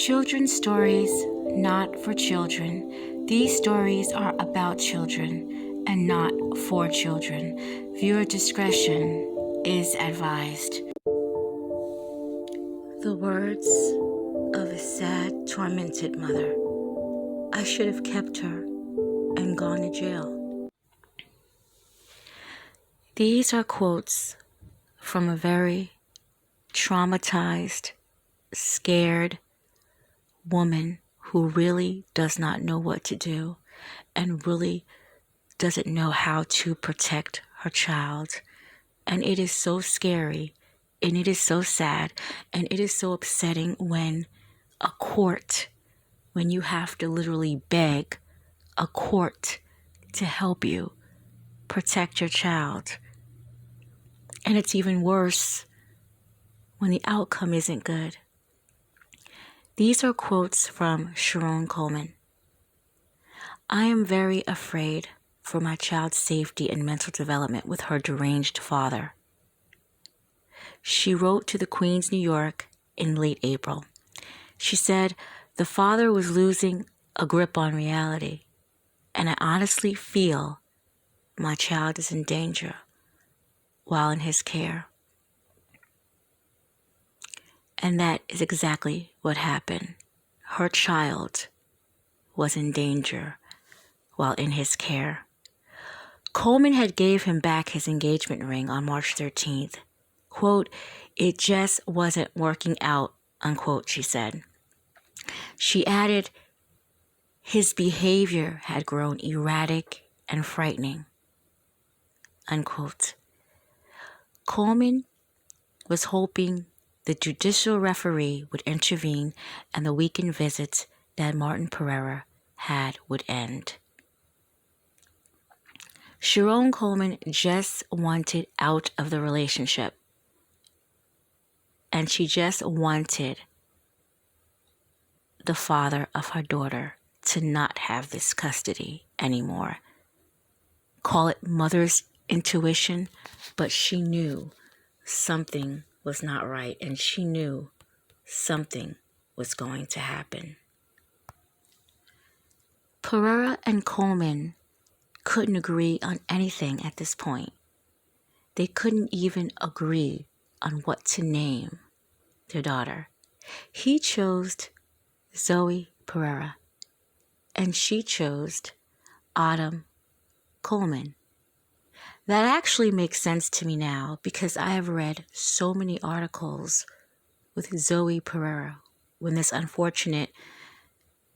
Children's stories, not for children. These stories are about children and not for children. Viewer discretion is advised. The words of a sad, tormented mother. I should have kept her and gone to jail. These are quotes from a very traumatized, scared woman who really does not know what to do and really doesn't know how to protect her child. And it is so scary, and it is so sad, and it is so upsetting when you have to literally beg a court to help you protect your child. And it's even worse when the outcome isn't good. These are quotes from Sharon Coleman. I am very afraid for my child's safety and mental development with her deranged father. She wrote to the Queens, New York in late April. She said, the father was losing a grip on reality, and I honestly feel my child is in danger while in his care. And that is exactly what happened. Her child was in danger while in his care. Coleman had gave him back his engagement ring on March 13th. Quote, it just wasn't working out, unquote, she said. She added, his behavior had grown erratic and frightening, unquote. Coleman was hoping the judicial referee would intervene and the weekend visits that Martin Pereira had would end. Sharon Coleman just wanted out of the relationship. And she just wanted the father of her daughter to not have this custody anymore. Call it mother's intuition, but she knew something was not right, and she knew something was going to happen. Pereira and Coleman couldn't agree on anything at this point. They couldn't even agree on what to name their daughter. He chose Zoey Pereira, and she chose Autumn Coleman. That actually makes sense to me now because I have read so many articles with Zoey Pereira when this unfortunate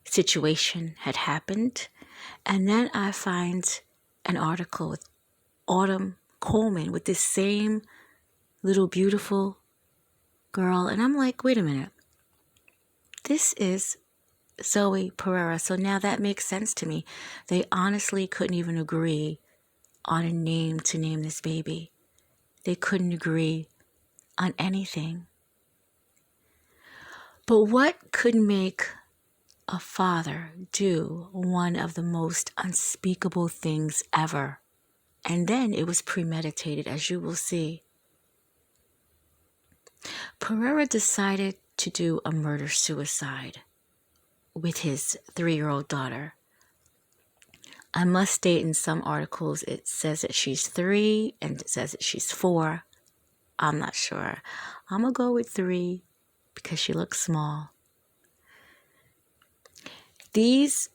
situation had happened. And then I find an article with Autumn Coleman with this same little beautiful girl. And I'm like, wait a minute. This is Zoey Pereira. So now that makes sense to me. They honestly couldn't even agree on a name to name this baby. They couldn't agree on anything. But what could make a father do one of the most unspeakable things ever? And then it was premeditated, as you will see. Pereira decided to do a murder-suicide with his 3-year-old daughter. I must state in some articles it says that she's 3 and it says that she's 4. I'm not sure. I'm going to go with 3 because she looks small. These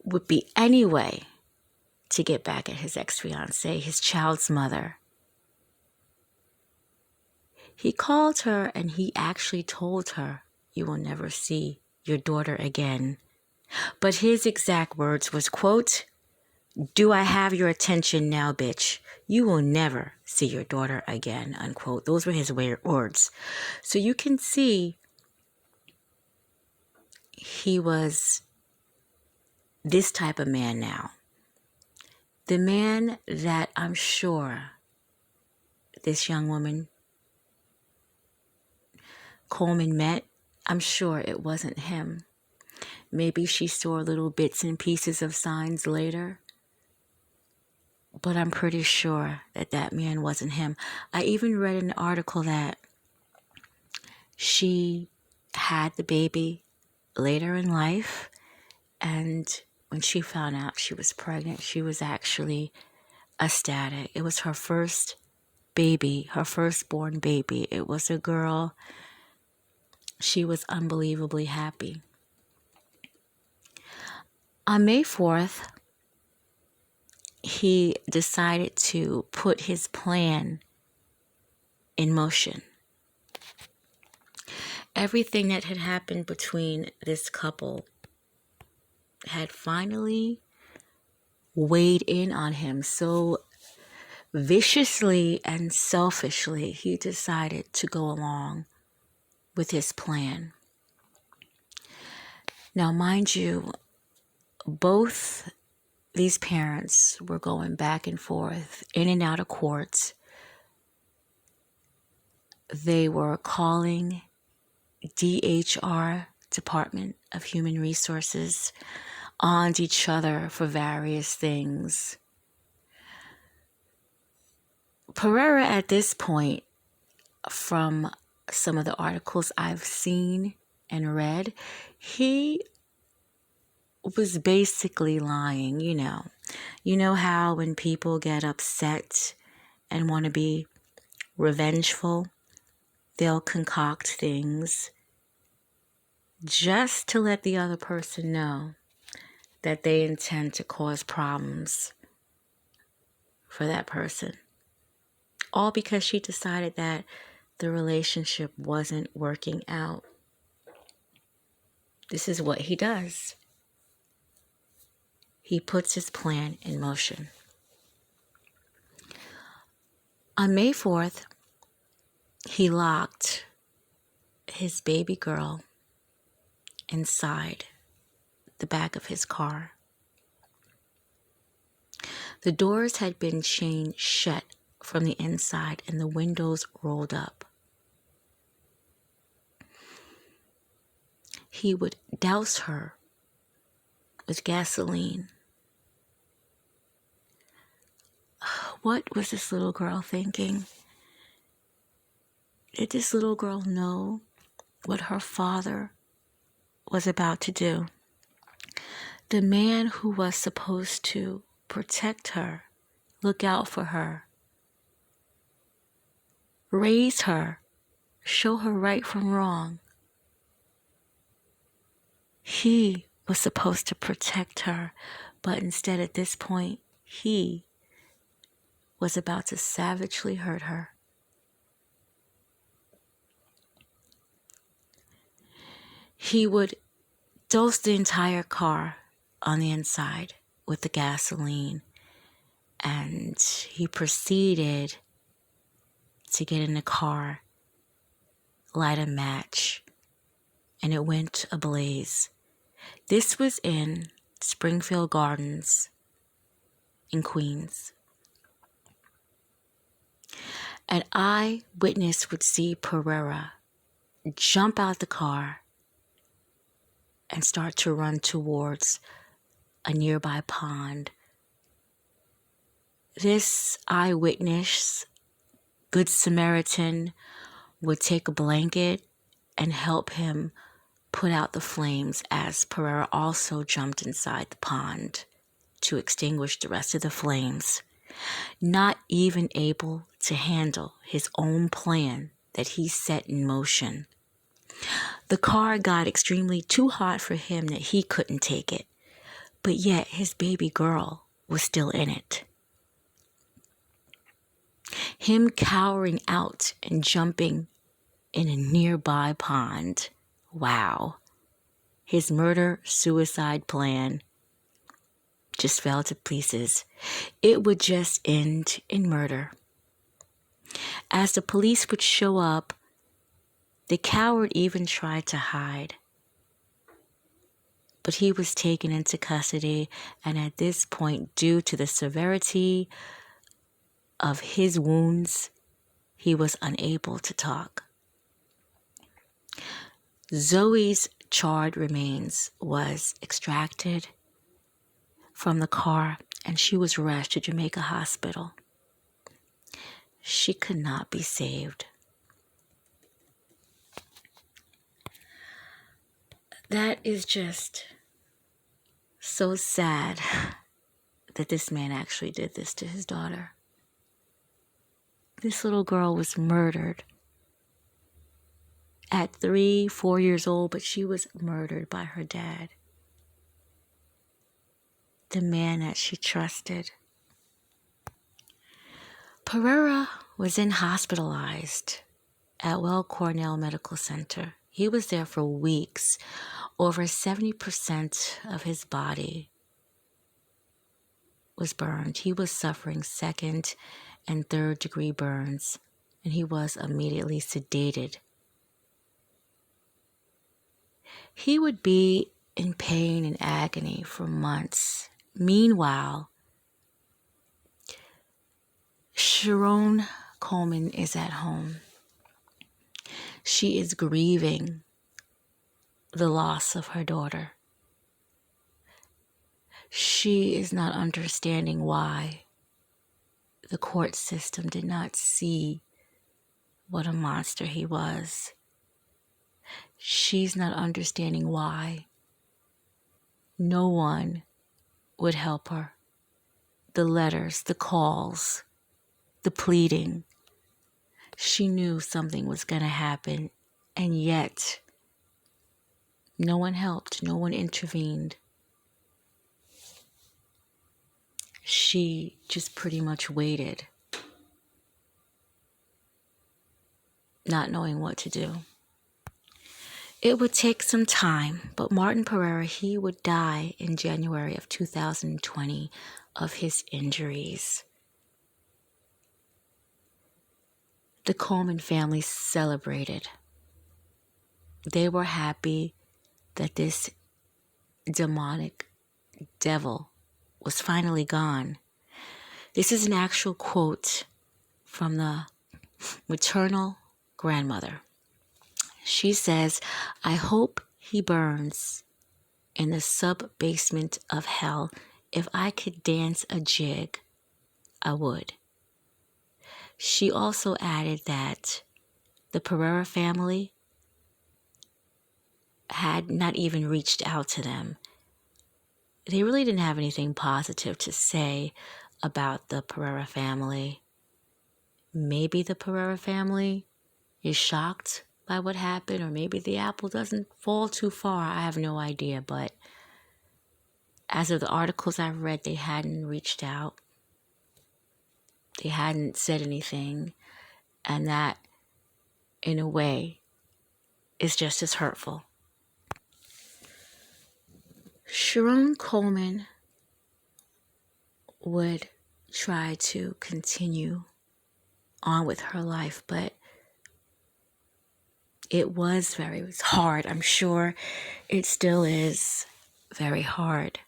would be any way to get back at his ex-fiancée, his child's mother. He called her and he actually told her, you will never see your daughter again. But his exact words was, quote, do I have your attention now, bitch? You will never see your daughter again, unquote. Those were his words. So you can see he was this type of man now. The man that I'm sure this young woman, Coleman, met, I'm sure it wasn't him. Maybe she saw little bits and pieces of signs later. But I'm pretty sure that man wasn't him. I even read an article that she had the baby later in life, and when she found out she was pregnant, she was actually ecstatic. It was her first baby, her firstborn baby. It was a girl. She was unbelievably happy. On May 4th, he decided to put his plan in motion. Everything that had happened between this couple had finally weighed in on him so viciously and selfishly. He decided to go along with his plan. Now, mind you, both these parents were going back and forth, in and out of courts. They were calling DHR, Department of Human Resources, on each other for various things. Pereira, at this point, from some of the articles I've seen and read, he was basically lying, you know. You know how when people get upset and want to be revengeful, they'll concoct things just to let the other person know that they intend to cause problems for that person. All because she decided that the relationship wasn't working out. This is what he does. He puts his plan in motion. On May 4th, he locked his baby girl inside the back of his car. The doors had been chained shut from the inside and the windows rolled up. He would douse her with gasoline. What was this little girl thinking? Did this little girl know what her father was about to do? The man who was supposed to protect her, look out for her, raise her, show her right from wrong. He was supposed to protect her, but instead at this point, he was about to savagely hurt her. He would dose the entire car on the inside with the gasoline, and he proceeded to get in the car, light a match, and it went ablaze. This was in Springfield Gardens in Queens. An eyewitness would see Pereira jump out the car and start to run towards a nearby pond. This eyewitness, Good Samaritan, would take a blanket and help him put out the flames as Pereira also jumped inside the pond to extinguish the rest of the flames, not even able to handle his own plan that he set in motion. The car got extremely too hot for him that he couldn't take it, but yet his baby girl was still in it. Him cowering out and jumping in a nearby pond. Wow. His murder-suicide plan just fell to pieces. It would just end in murder. As the police would show up, the coward even tried to hide. But he was taken into custody, and at this point, due to the severity of his wounds, he was unable to talk. Zoey's charred remains was extracted from the car, and she was rushed to Jamaica Hospital. She could not be saved. That is just so sad that this man actually did this to his daughter. This little girl was murdered at 3, 4 years old, but she was murdered by her dad, the man that she trusted. Pereira was hospitalized at Weill Cornell Medical Center. He was there for weeks. Over 70% of his body was burned. He was suffering second and third degree burns, and he was immediately sedated. He would be in pain and agony for months. Meanwhile, Sharon Coleman is at home. She is grieving the loss of her daughter. She is not understanding why the court system did not see what a monster he was. She's not understanding why no one would help her. The letters, the calls, the pleading. She knew something was going to happen, and yet no one helped, no one intervened. She just pretty much waited, not knowing what to do. It would take some time, but Martin Pereira, he would die in January of 2020 of his injuries. The Coleman family celebrated. They were happy that this demonic devil was finally gone. This is an actual quote from the maternal grandmother. She says, "I hope he burns in the sub-basement of hell. If I could dance a jig, I would." She also added that the Pereira family had not even reached out to them. They really didn't have anything positive to say about the Pereira family. Maybe the Pereira family is shocked by what happened, or maybe the apple doesn't fall too far. I have no idea, but as of the articles I've read, they hadn't reached out. They hadn't said anything, and that, in a way, is just as hurtful. Sharon Coleman would try to continue on with her life, but it was hard. I'm sure it still is very hard.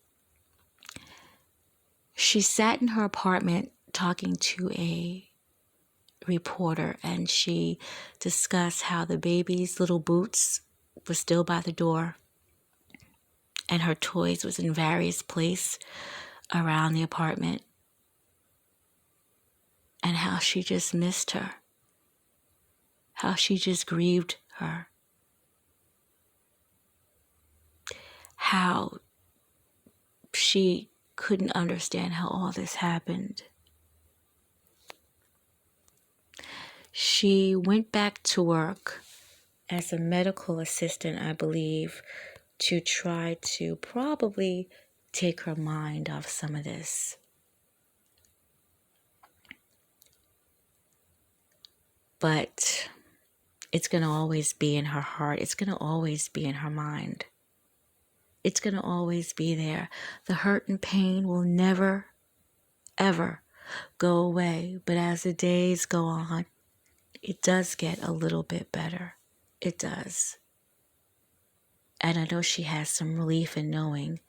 She sat in her apartment talking to a reporter, and she discussed how the baby's little boots were still by the door, and her toys was in various places around the apartment, and how she just missed her, how she just grieved her, how she couldn't understand how all this happened. She went back to work as a medical assistant, I believe, to try to probably take her mind off some of this. But it's going to always be in her heart. It's going to always be in her mind. It's going to always be there. The hurt and pain will never, ever go away. But as the days go on, it does get a little bit better. It does. And I know she has some relief in knowing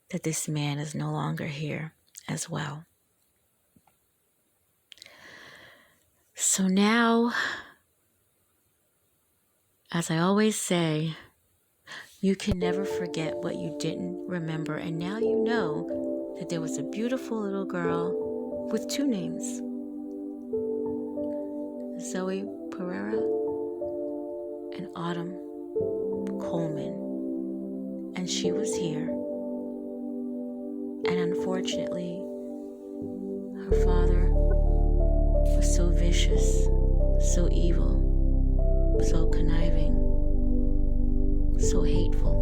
that this man is no longer here as well. So now, as I always say, you can never forget what you didn't remember. And now you know that there was a beautiful little girl with 2 names, Zoey Pereira and Autumn Coleman. and she was here. And unfortunately, her father was so vicious, so evil, so conniving, so hateful,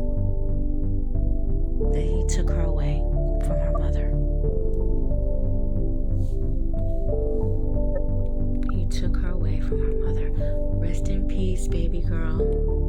that he took her away from her mother. He took her away from her mother. Rest in peace, baby girl.